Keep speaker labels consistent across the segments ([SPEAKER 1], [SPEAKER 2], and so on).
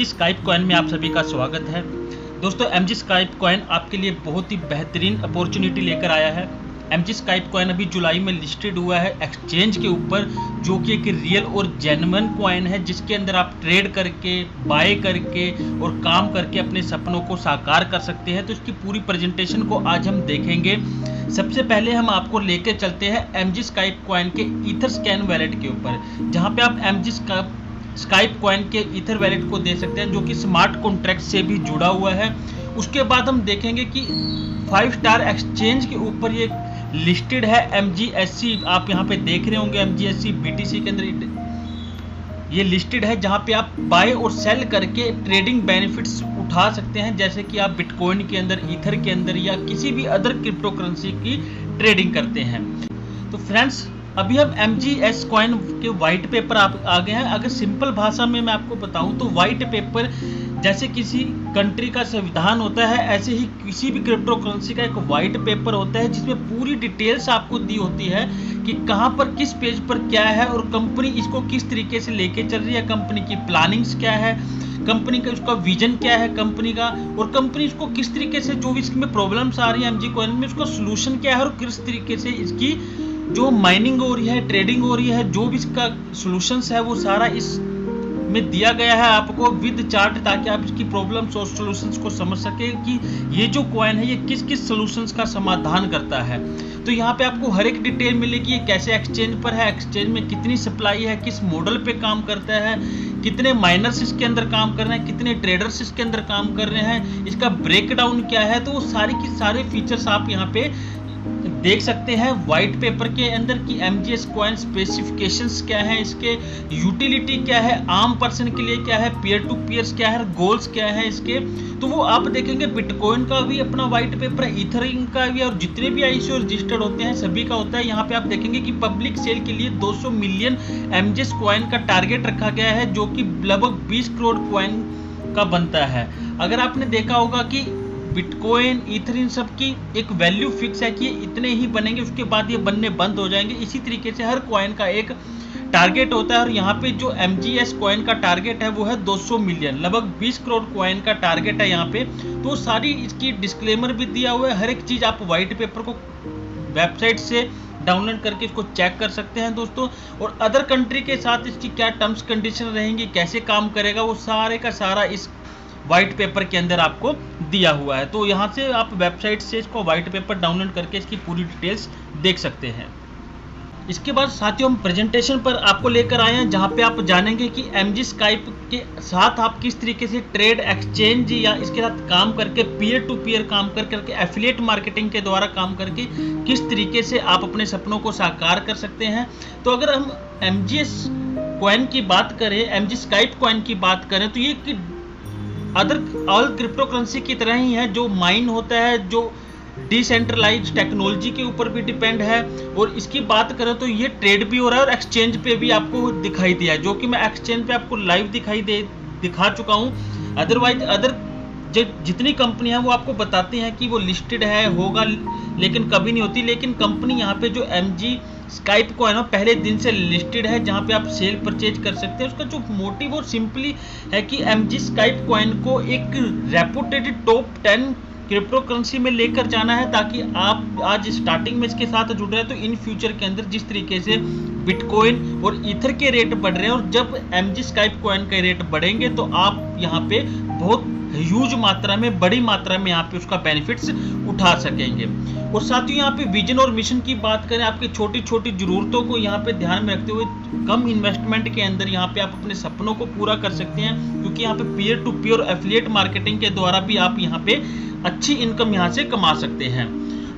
[SPEAKER 1] MG Skype coin में आप सभी का स्वागत है। दोस्तों MG स्काइप कॉइन आपके लिए बहुत ही बेहतरीन अपॉर्चुनिटी लेकर आया है। MG स्काइप कॉइन अभी जुलाई में लिस्टेड हुआ है एक्सचेंज के ऊपर, जो कि एक रियल और जेन्युइन कॉइन है, जिसके अंदर आप ट्रेड करके, बाय करके और काम करके अपने सपनों को साकार कर सकते हैं। तो इसकी पूरी प्रेजेंटेशन को आज हम देखेंगे। सबसे पहले हम आपको लेकर चलते हैं MG स्काइप कॉइन के ईथरस्कैन वैलेट के ऊपर, जहां पे आप MG स्काइप कॉइन के ईथर वैलेट को दे सकते हैं, जो कि स्मार्ट कॉन्ट्रैक्ट से भी जुड़ा हुआ है। उसके बाद हम देखेंगे कि 5 स्टार एक्सचेंज के ऊपर ये लिस्टेड है MGSC। आप यहाँ पे देख रहे होंगे MGSC BTC के अंदर ये लिस्टेड है, जहाँ पे आप बाय और सेल करके ट्रेडिंग बेनिफिट्स उठा सकते हैं, जैसे कि आप बिटकॉइन के अंदर, ईथर के अंदर या किसी भी अदर क्रिप्टो करेंसी की ट्रेडिंग करते हैं। तो फ्रेंड्स, अभी हम MGS कॉइन के वाइट पेपर आप आ गए हैं। अगर सिंपल भाषा में मैं आपको बताऊं तो वाइट पेपर जैसे किसी कंट्री का संविधान होता है, ऐसे ही किसी भी क्रिप्टो करेंसी का एक वाइट पेपर होता है, जिसमें पूरी डिटेल्स आपको दी होती है कि कहां पर किस पेज पर क्या है और कंपनी इसको किस तरीके से लेके चल रही है, कंपनी की प्लानिंग्स क्या है, कंपनी का उसका विजन क्या है कंपनी का, और कंपनी इसको किस तरीके से जो भी इसमें प्रॉब्लम्स आ रही है MG कॉइन में, उसका सोल्यूशन क्या है और किस तरीके से इसकी जो माइनिंग हो रही है, ट्रेडिंग हो रही है, जो भी इसका सॉल्यूशंस है वो सारा इस में दिया गया है आपको विद चार्ट, ताकि आप इसकी प्रॉब्लम्स और सॉल्यूशंस को समझ सके कि ये जो कॉइन है ये किस किस सॉल्यूशंस का समाधान करता है। तो यहाँ पे आपको हर एक डिटेल मिलेगी, ये कैसे एक्सचेंज पर है, एक्सचेंज में कितनी सप्लाई है, किस मॉडल पे काम करता है, कितने माइनर्स इसके अंदर काम कर रहे हैं, कितने ट्रेडर्स इसके अंदर काम कर रहे हैं, इसका ब्रेकडाउन क्या है। तो वो सारी की सारे फीचर्स आप यहाँ पे देख सकते हैं व्हाइट पेपर के अंदर कि MGS कॉइन स्पेसिफिकेशंस क्या है, इसके यूटिलिटी क्या है, आम पर्सन के लिए क्या है, पीयर टू पीयर्स क्या है, गोल्स क्या है इसके। तो वो आप देखेंगे बिटकॉइन का भी अपना व्हाइट पेपर है, ईथरिंग का भी, और जितने भी ICO रजिस्टर्ड होते हैं सभी का होता है। यहाँ पे आप देखेंगे कि पब्लिक सेल के लिए 200 मिलियन MGS कॉइन का टारगेट रखा गया है, जो कि लगभग 20 करोड़ कॉइन का बनता है। अगर आपने देखा होगा कि बिटकॉइन, ईथर, इन सब की एक वैल्यू फिक्स है कि इतने ही बनेंगे, उसके बाद ये बनने बंद हो जाएंगे। इसी तरीके से हर कॉइन का एक टारगेट होता है, और यहाँ पे जो MGS कॉइन का टारगेट है वो है 200 मिलियन, लगभग 20 करोड़ कॉइन का टारगेट है यहाँ पे। तो सारी इसकी डिस्क्लेमर भी दिया हुआ है, हर एक चीज़ आप व्हाइट पेपर को वेबसाइट से डाउनलोड करके इसको चेक कर सकते हैं दोस्तों। और अदर कंट्री के साथ इसकी क्या टर्म्स कंडीशन रहेंगी, कैसे काम करेगा, वो सारे का सारा इस व्हाइट पेपर के अंदर आपको दिया हुआ है। तो यहाँ से आप वेबसाइट से इसको व्हाइट पेपर डाउनलोड करके इसकी पूरी डिटेल्स देख सकते हैं। इसके बाद साथियों हम प्रेजेंटेशन पर आपको लेकर आए हैं, जहाँ पे आप जानेंगे कि MG स्काइप के साथ आप किस तरीके से ट्रेड, एक्सचेंज या इसके साथ काम करके, पीयर टू पीयर काम करके, एफिलिएट मार्केटिंग के द्वारा काम करके किस तरीके से आप अपने सपनों को साकार कर सकते हैं। तो अगर हम MGS कॉइन की बात करें, MG स्काइप कॉइन की बात करें, तो ये अदर ऑल क्रिप्टो करेंसी की तरह ही है, जो माइन होता है, जो डिसेंट्रलाइज टेक्नोलॉजी के ऊपर भी डिपेंड है। और इसकी बात करें तो ये ट्रेड भी हो रहा है और एक्सचेंज पे भी आपको दिखाई दिया है, जो कि मैं एक्सचेंज पे आपको लाइव दिखा चुका हूँ। अदरवाइज अदर जितनी कंपनी है वो आपको बताती हैं कि वो लिस्टेड है, होगा, लेकिन कभी नहीं होती। लेकिन कंपनी यहाँ पे जो MG स्काइप कॉइन पहले दिन से लिस्टेड है, जहाँ पे आप सेल परचेज कर सकते हैं। उसका जो मोटिव और सिंपली है कि MG स्काइप कॉइन को एक रेपुटेड टॉप 10 क्रिप्टो करेंसी में लेकर जाना है, ताकि आप आज स्टार्टिंग में इसके साथ जुड़ रहे हैं तो इन फ्यूचर के अंदर जिस तरीके से बिटकॉइन और ईथर के रेट बढ़ रहे हैं, और जब MG स्काइप कॉइन के रेट बढ़ेंगे तो आप यहाँ पे बहुत ह्यूज मात्रा में, बड़ी मात्रा में यहाँ पे उसका बेनिफिट्स उठा सकेंगे। और साथ ही यहाँ पे विजन और मिशन की बात करें, आपकी छोटी छोटी जरूरतों को यहाँ पे ध्यान में रखते हुए कम इन्वेस्टमेंट के अंदर यहाँ पे आप अपने सपनों को पूरा कर सकते हैं, क्योंकि यहाँ पे peer to peer affiliate marketing के द्वारा भी आप यहाँ पे अच्छी इनकम यहाँ से कमा सकते हैं।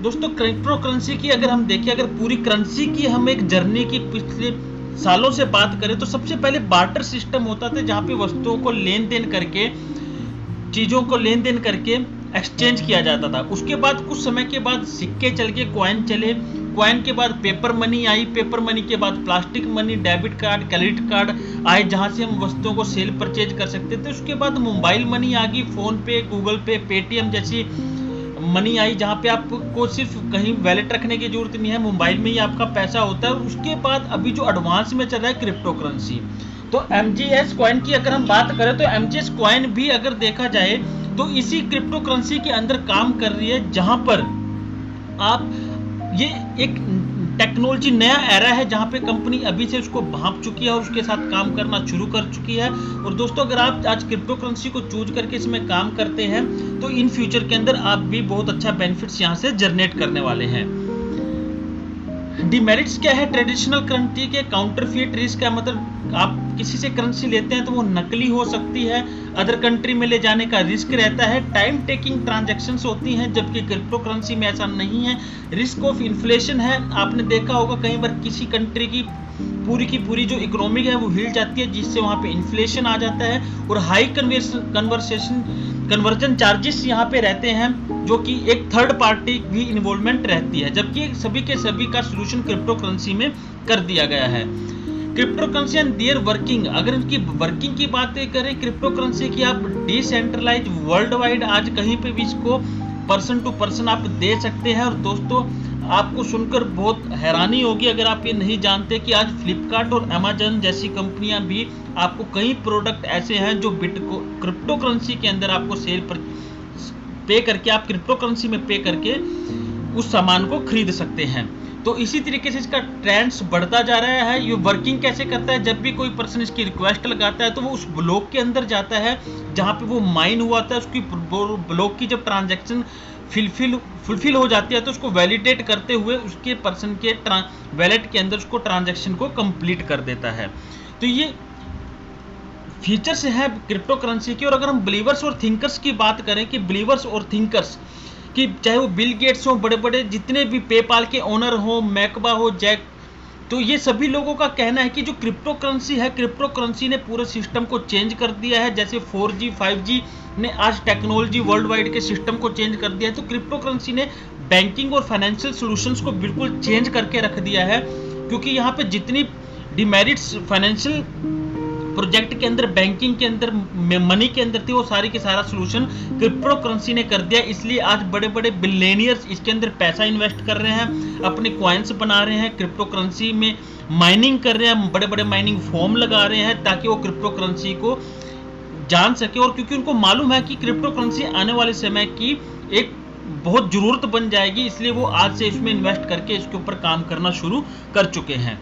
[SPEAKER 1] दोस्तों, क्रिप्टो करेंसी की अगर हम देखें, अगर पूरी करेंसी की हम एक जर्नी की पिछले सालों से बात करें, तो सबसे पहले बार्टर सिस्टम होता था, जहाँ पे वस्तुओं को लेन देन करके, चीज़ों को लेन देन करके एक्सचेंज किया जाता था। उसके बाद कुछ समय के बाद सिक्के चल के कॉइन चले, कॉइन के बाद paper money I, paper money के बाद plastic money, debit card, credit card आए, जहां से हम वस्तुओं को सेल परचेज कर सकते थे। उसके बाद मोबाइल मनी आ गई, फोन पे, गूगल पे, पेटीएम जैसी मनी आई, जहाँ पे आपको सिर्फ कहीं वैलेट रखने की जरूरत नहीं है, मोबाइल में ही आपका पैसा होता है। उसके बाद अभी जो एडवांस में चल रहा है क्रिप्टो करेंसी, तो MGS कॉइन की अगर हम बात करें तो MGS कॉइन भी अगर देखा जाए तो इसी क्रिप्टो करेंसी के अंदर काम कर रही है, जहां पर आप ये एक टेक्नोलॉजी नया एरा है जहां पे कंपनी अभी से उसको भांप चुकी है और उसके साथ काम करना शुरू कर चुकी है। और दोस्तों अगर आप आज क्रिप्टो करेंसी को चूज करके इसमें काम करते हैं तो इन फ्यूचर के अंदर आप भी बहुत अच्छा बेनिफिट्स यहां से जनरेट करने वाले हैं। डिमेरिट्स क्या है ट्रेडिशनल करेंसी के? काउंटरफीट रिस्क है, मतलब आप किसी से करेंसी लेते हैं तो वो नकली हो सकती है, अदर कंट्री में ले जाने का रिस्क रहता है, टाइम टेकिंग ट्रांजैक्शंस होती हैं, जबकि क्रिप्टो करेंसी में ऐसा नहीं है। रिस्क ऑफ इन्फ्लेशन है, आपने देखा होगा कई बार किसी कंट्री की पूरी जो इकोनॉमी है वो हिल जाती है, जिससे वहां पे इन्फ्लेशन आ जाता है। और हाई कन्वर्जन चार्जेस यहाँ पे रहते हैं, जो कि एक थर्ड पार्टी भी इन्वॉल्वमेंट रहती है, जबकि सभी के सभी का सोल्यूशन क्रिप्टो करेंसी में कर दिया गया है। Cryptocurrency and their working, अगर इनकी वर्किंग की बात करें क्रिप्टो करेंसी की, आप डिसेंट्रलाइज वर्ल्ड वाइड आज कहीं पे भी इसको पर्सन टू पर्सन आप दे सकते हैं। और दोस्तों आपको सुनकर बहुत हैरानी होगी अगर आप ये नहीं जानते कि आज फ्लिपकार्ट और अमेजन जैसी कंपनियां भी आपको कई प्रोडक्ट ऐसे हैं जो क्रिप्टो करेंसी के अंदर आपको सेल पर पे करके, आप क्रिप्टो करेंसी में पे करके उस सामान को खरीद सकते हैं। तो इसी तरीके से इसका ट्रेंड्स बढ़ता जा रहा है। ये वर्किंग कैसे करता है? जब भी कोई पर्सन इसकी रिक्वेस्ट लगाता है तो वो उस ब्लॉक के अंदर जाता है जहां पे वो माइन हुआ था, उसकी ब्लॉक की जब ट्रांजैक्शन फुलफिल हो जाती है तो उसको वैलिडेट करते हुए उसके पर्सन के वैलेट के अंदर उसको ट्रांजैक्शन को कंप्लीट कर देता है। तो ये फीचर्स है क्रिप्टो करेंसी की। और अगर हम बिलीवर्स और थिंकर्स की बात करें कि बिलीवर्स और थिंकर्स कि चाहे वो बिल गेट्स हो, बड़े बड़े जितने भी पेपाल के ओनर हो, मैकबा हो, जैक, तो ये सभी लोगों का कहना है कि जो क्रिप्टो करेंसी है, क्रिप्टो करेंसी ने पूरे सिस्टम को चेंज कर दिया है। जैसे 4G 5G ने आज टेक्नोलॉजी वर्ल्ड वाइड के सिस्टम को चेंज कर दिया है, तो क्रिप्टो करेंसी ने बैंकिंग और फाइनेंशियल सॉल्यूशंस को बिल्कुल चेंज करके रख दिया है। क्योंकि यहाँ पे जितनी डिमेरिट्स फाइनेंशियल प्रोजेक्ट के अंदर, बैंकिंग के अंदर, मनी के अंदर थी, वो सारी के सारा सोल्यूशन क्रिप्टो करेंसी ने कर दिया। इसलिए आज बड़े बड़े बिलियनियर्स इसके अंदर पैसा इन्वेस्ट कर रहे हैं, अपने कॉइन्स बना रहे हैं, क्रिप्टो करेंसी में माइनिंग कर रहे हैं, बड़े बड़े माइनिंग फॉर्म लगा रहे हैं ताकि वो क्रिप्टो करेंसी को जान सके। और क्योंकि उनको मालूम है कि क्रिप्टो करेंसी आने वाले समय की एक बहुत जरूरत बन जाएगी, इसलिए वो आज से इसमें इन्वेस्ट करके इसके ऊपर काम करना शुरू कर चुके हैं।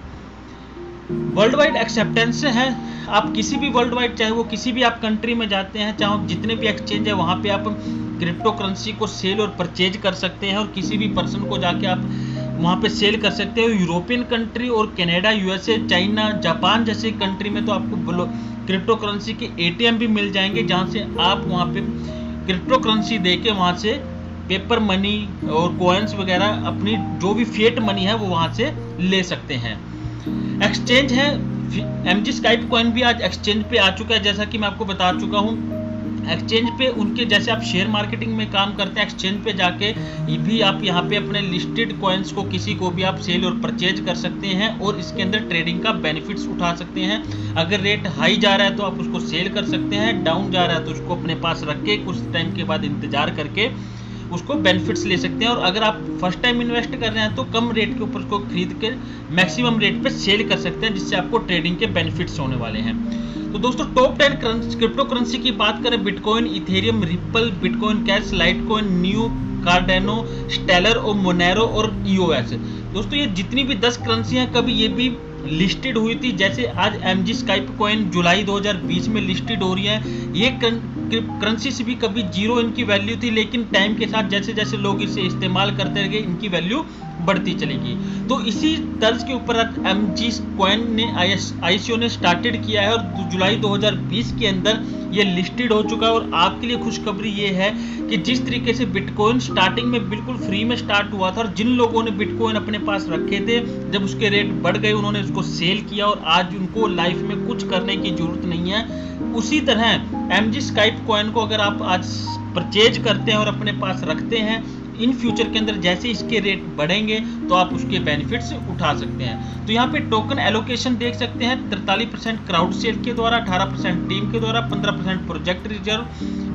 [SPEAKER 1] वर्ल्ड वाइड एक्सेप्टेंस है, आप किसी भी वर्ल्ड वाइड, चाहे वो किसी भी आप कंट्री में जाते हैं, चाहे जितने भी एक्सचेंज है वहां पे आप क्रिप्टो करेंसी को सेल और परचेज कर सकते हैं और किसी भी पर्सन को जाके आप वहां पे सेल कर सकते हो। यूरोपियन कंट्री और कनाडा, यूएसए, चाइना, जापान जैसे कंट्री में तो आपको क्रिप्टो करेंसी के ATM भी मिल जाएंगे, जहां से आप वहां पे क्रिप्टो करेंसी देके वहां से पेपर मनी और कॉइन्स वगैरह, अपनी जो भी फिएट मनी है वो वहां से ले सकते हैं। एक्सचेंज है, MG स्काइप कॉइन भी आज एक्सचेंज पे आ चुका है, जैसा कि मैं आपको बता चुका हूं। एक्सचेंज पे उनके, जैसे आप शेयर मार्केटिंग में काम करते हैं, एक्सचेंज पे जाके भी आप यहाँ पे अपने लिस्टेड कॉइन्स को किसी को भी आप सेल और परचेज कर सकते हैं और इसके अंदर ट्रेडिंग का बेनिफिट्स उठा सकते हैं। अगर रेट हाई जा रहा है तो आप उसको सेल कर सकते हैं, डाउन जा रहा है तो उसको अपने पास रख के कुछ टाइम के बाद इंतजार करके उसको बेनिफिट्स ले सकते हैं। और अगर आप फर्स्ट टाइम इन्वेस्ट कर रहे हैं तो कम रेट के ऊपर उसको खरीद के मैक्सिमम रेट पे सेल कर सकते हैं, जिससे आपको ट्रेडिंग के बेनिफिट्स होने वाले हैं। तो दोस्तों टॉप 10 क्रिप्टो करेंसी की बात करें, Bitcoin, Ethereum, Ripple, Bitcoin Cash, Litecoin, new, Cardano, Stellar और मोनेरो और EOS। दोस्तों ये जितनी भी 10 करेंसी हैं, कभी ये भी लिस्टेड हुई थी। जैसे आज MG स्काइप कॉइन जुलाई 2020 में लिस्टेड हो रही है। ये करेंसी से भी कभी जीरो इनकी वैल्यू थी, लेकिन टाइम के साथ जैसे जैसे लोग इसे इस्तेमाल करते गए इनकी वैल्यू बढ़ती चलेगी। तो इसी तर्ज के ऊपर MG कॉइन ने ICO ने स्टार्टेड किया है और जुलाई 2020 के अंदर ये लिस्टेड हो चुका है। और आपके लिए खुशखबरी ये है कि जिस तरीके से बिटकॉइन स्टार्टिंग में बिल्कुल फ्री में स्टार्ट हुआ था और जिन लोगों ने बिटकॉइन अपने पास रखे थे, जब उसके रेट बढ़ गए उन्होंने उसको सेल किया और आज उनको लाइफ में कुछ करने की जरूरत नहीं है। उसी तरह MG स्काइप कॉइन को अगर आप आज परचेज करते हैं और अपने पास रखते हैं, इन फ्यूचर के अंदर जैसे इसके रेट बढ़ेंगे तो आप उसके बेनिफिट्स उठा सकते हैं। तो यहाँ पे टोकन एलोकेशन देख सकते हैं, 43% क्राउड सेल के द्वारा, 18% टीम के द्वारा, 15% project reserve,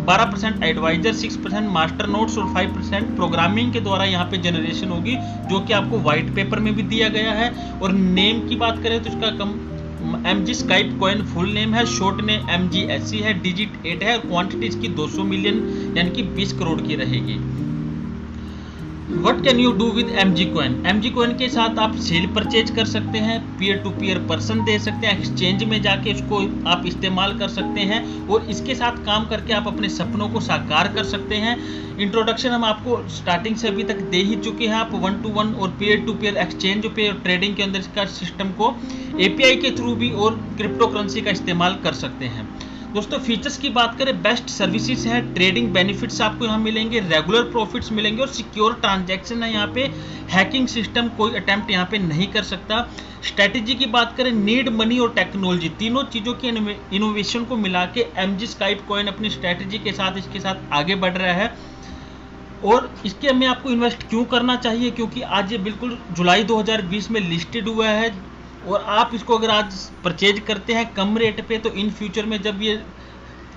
[SPEAKER 1] 12% advisor, 6% master notes और 5% प्रोग्रामिंग के द्वारा यहाँ पे जनरेशन होगी, जो कि आपको व्हाइट पेपर में भी दिया गया है। और नेम की बात करें तो इसका MG Skype coin full name है, शॉर्ट नेम MGSC है, डिजिट 8 है, क्वांटिटी इसकी 200 मिलियन यानी कि 20 करोड़ की रहेगी। What can you do with MG coin? MG coin के साथ आप सेल परचेज कर सकते हैं, पीयर टू पीयर पर्सन दे सकते हैं, एक्सचेंज में जाके इसको आप इस्तेमाल कर सकते हैं और इसके साथ काम करके आप अपने सपनों को साकार कर सकते हैं। इंट्रोडक्शन हम आपको स्टार्टिंग से अभी तक दे ही चुके हैं। आप 1 to 1 और पीयर टू पीयर एक्सचेंज पे और ट्रेडिंग के अंदर इसका सिस्टम को API के थ्रू भी और क्रिप्टो करेंसी का इस्तेमाल कर सकते हैं। दोस्तों फीचर्स की बात करें, बेस्ट सर्विसेज है, ट्रेडिंग बेनिफिट्स आपको यहाँ मिलेंगे, रेगुलर प्रॉफिट्स मिलेंगे और सिक्योर ट्रांजैक्शन है। यहाँ पे हैकिंग सिस्टम कोई अटेम्प्ट यहाँ पे नहीं कर सकता। स्ट्रेटेजी की बात करें, नीड, मनी और टेक्नोलॉजी तीनों चीज़ों के इनोवेशन को मिला के MG स्काइप कॉइन अपनी स्ट्रेटेजी के साथ इसके साथ आगे बढ़ रहा है। और इसके में आपको इन्वेस्ट क्यों करना चाहिए, क्योंकि आज ये बिल्कुल जुलाई 2020 में लिस्टेड हुआ है और आप इसको अगर आज परचेज करते हैं कम रेट पे तो इन फ्यूचर में जब ये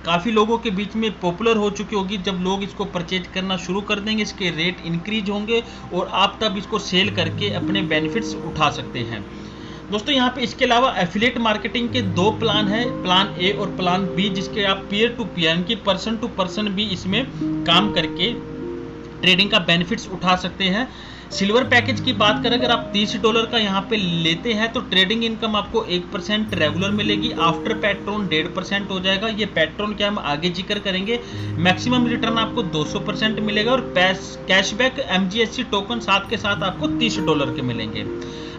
[SPEAKER 1] काफ़ी लोगों के बीच में पॉपुलर हो चुकी होगी, जब लोग इसको परचेज करना शुरू कर देंगे इसके रेट इंक्रीज होंगे और आप तब इसको सेल करके अपने बेनिफिट्स उठा सकते हैं। दोस्तों यहाँ पे इसके अलावा एफिलिएट मार्केटिंग के 2 प्लान है, प्लान A और प्लान B, जिसके आप पीयर टू पीयर यानी कि पर्सन टू पर्सन भी इसमें काम करके ट्रेडिंग का बेनिफिट्स उठा सकते हैं। सिल्वर पैकेज की बात करें, अगर आप $30 का यहाँ पे लेते हैं तो ट्रेडिंग इनकम आपको 1% रेगुलर मिलेगी, आफ्टर पेट्रोन 1.5% हो जाएगा। ये पेट्रोन क्या हम आगे जिक्र करेंगे। मैक्सिमम रिटर्न आपको 200% मिलेगा और कैशबैक MGSC टोकन साथ के साथ आपको $30 के मिलेंगे।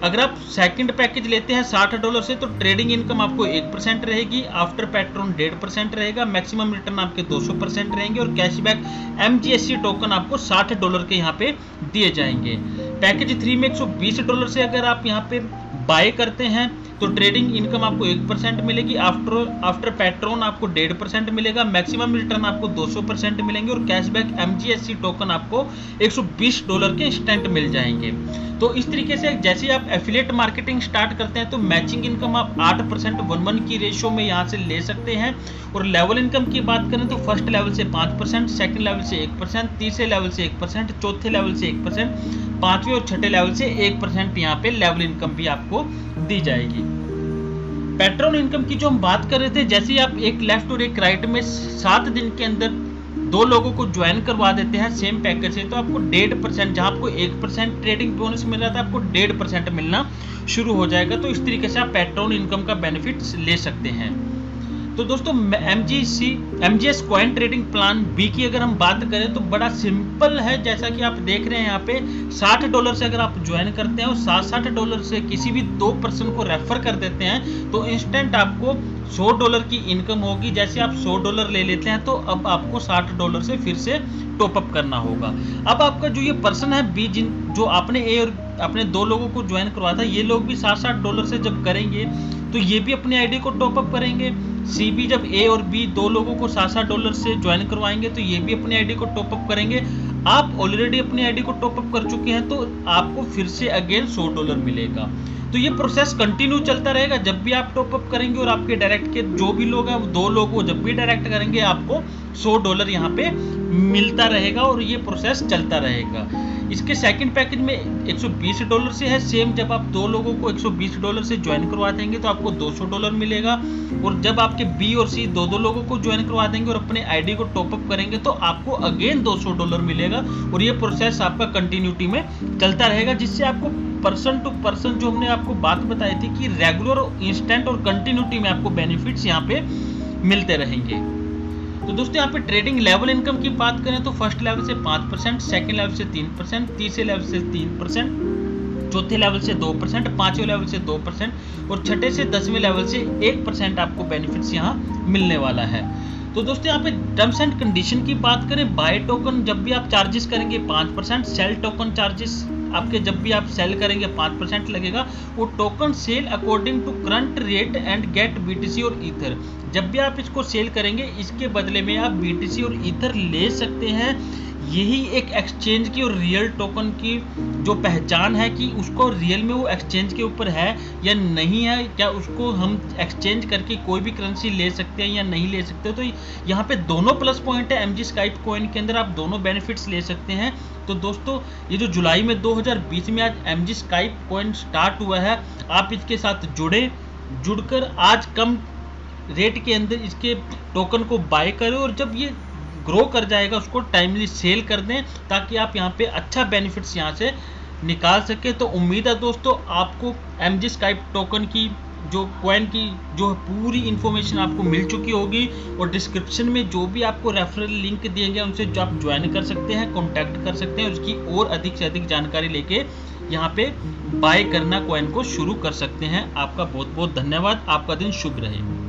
[SPEAKER 1] अगर आप सेकंड पैकेज लेते हैं $60 से तो ट्रेडिंग इनकम आपको 1% रहेगी, आफ्टर पेट्रोन 1.5% रहेगा, मैक्सिमम रिटर्न आपके 200% रहेंगे और कैशबैक MGSC टोकन आपको $60 के यहाँ पे दिए जाएंगे। पैकेज 3 में $120 से अगर आप यहाँ पे बाय करते हैं तो ट्रेडिंग इनकम आपको 1% मिलेगी, आफ्टर पेट्रोन आपको 1.5% मिलेगा, मैक्सिमम रिटर्न आपको 200% मिलेंगे और कैशबैक MGSC टोकन आपको $120 के इंस्टेंट मिल जाएंगे। तो इस तरीके से जैसे आप एफिलिएट मार्केटिंग स्टार्ट करते हैं तो मैचिंग इनकम आप 8% 1:1 की रेशियो में यहाँ से ले सकते हैं। और लेवल इनकम की बात करें तो फर्स्ट लेवल से 5%, सेकंड लेवल से 1%, तीसरे लेवल से 1%, चौथे लेवल से 1%, पांचवें और छठे लेवल से 1% यहाँ पे लेवल इनकम भी आपको दी जाएगी। पेट्रोन इनकम की जो हम बात कर रहे थे, जैसे आप एक लेफ्ट और एक राइट में 7 दिन के अंदर 2 लोगों को ज्वाइन करवा देते हैं सेम पैकेज से तो आपको 1.5%, जहां आपको 1% ट्रेडिंग बोनस मिल रहा था आपको 1.5% मिलना शुरू हो जाएगा। तो इस तरीके से आप पेट्रोन इनकम का बेनिफिट ले सकते हैं। तो दोस्तों MGS coin trading plan B की अगर हम बात करें तो बड़ा सिंपल है। जैसा कि आप देख रहे हैं यहाँ पे $60 से अगर आप ज्वाइन करते हैं और $60 से किसी भी 2 पर्सन को रेफर कर देते हैं तो इंस्टेंट आपको $100 की इनकम होगी। जैसे आप $100 ले लेते हैं तो अब आपको $60 से फिर से टॉप अप करना होगा। अब आपका जो ये पर्सन है B, जो आपने A और अपने 2 लोगों को ज्वाइन करवाया था, ये लोग भी $60 से जब करेंगे तो ये भी अपने आईडी को टॉप अप करेंगे। C भी जब A और B 2 लोगों को $60 से ज्वाइन करवाएंगे तो ये भी अपने आईडी को टॉप अप करेंगे। आप ऑलरेडी अपनी आईडी को टॉप अप कर चुके हैं तो आपको फिर से अगेन $100 मिलेगा। तो ये प्रोसेस कंटिन्यू चलता रहेगा। जब भी आप टॉप अप करेंगे और आपके डायरेक्ट के जो भी लोग हैं 2 लोग वो जब भी डायरेक्ट करेंगे आपको $100 यहाँ पे मिलता रहेगा और ये प्रोसेस चलता रहेगा। इसके सेकंड पैकेज में $120 से है सेम। जब आप 2 लोगों को $120 से ज्वाइन करवा देंगे तो आपको $200 मिलेगा और जब आपके B और C 2 लोगों को ज्वाइन करवा देंगे और अपने आईडी को टॉप अप करेंगे तो आपको अगेन $200 मिलेगा और ये प्रोसेस आपका कंटिन्यूटी में चलता रहेगा, जिससे आपको पर्सन टू पर्सन जो हमने आपको बात बताई थी कि रेगुलर, इंस्टेंट और कंटिन्यूटी में आपको बेनिफिट्स यहाँ पे मिलते रहेंगे। तो दोस्तों यहाँ पे ट्रेडिंग लेवल इनकम की बात करें तो फर्स्ट लेवल से 5%, सेकंड लेवल से 3%, तीसरे लेवल से 3%, चौथे लेवल से 2%, पांचवें लेवल से 2% और छठे से 10वें लेवल से 1% आपको बेनिफिट्स यहाँ मिलने वाला है। तो दोस्तों यहाँ पे टर्म्स एंड कंडीशन की बात करें, बाय टोकन जब भी आप चार्जेस करेंगे 5%, सेल टोकन चार्जेस आपके जब भी आप सेल करेंगे 5% लगेगा। वो token sale according to current rate and get BTC और ईथर। जब भी आप इसको सेल करेंगे इसके बदले में आप BTC और ईथर ले सकते हैं। यही एक एक्सचेंज की और रियल टोकन की जो पहचान है कि उसको रियल में वो एक्सचेंज के ऊपर है या नहीं है, क्या उसको हम एक्सचेंज करके कोई भी करेंसी ले सकते हैं या नहीं ले सकते। तो यहाँ पे दोनों प्लस पॉइंट है। MG स्काइप कॉइन के अंदर आप दोनों बेनिफिट्स ले सकते हैं। तो दोस्तों ये जो जुलाई में 2020 में आज MG स्काइप कॉइन स्टार्ट हुआ है, आप इसके साथ जुड़े जुड़कर आज कम रेट के अंदर इसके टोकन को बाय करें और जब ये ग्रो कर जाएगा उसको टाइमली सेल कर दें, ताकि आप यहाँ पे अच्छा बेनिफिट्स यहाँ से निकाल सके। तो उम्मीद है दोस्तों आपको MG स्काइप टोकन की जो कॉइन की जो पूरी इंफॉर्मेशन आपको मिल चुकी होगी, और डिस्क्रिप्शन में जो भी आपको रेफरल लिंक दिए गए उनसे जो आप ज्वाइन कर सकते हैं, कॉन्टैक्ट कर सकते हैं, उसकी और अधिक से अधिक जानकारी लेके यहाँ पे बाय करना कॉइन को शुरू कर सकते हैं। आपका बहुत बहुत धन्यवाद। आपका दिन शुभ रहे।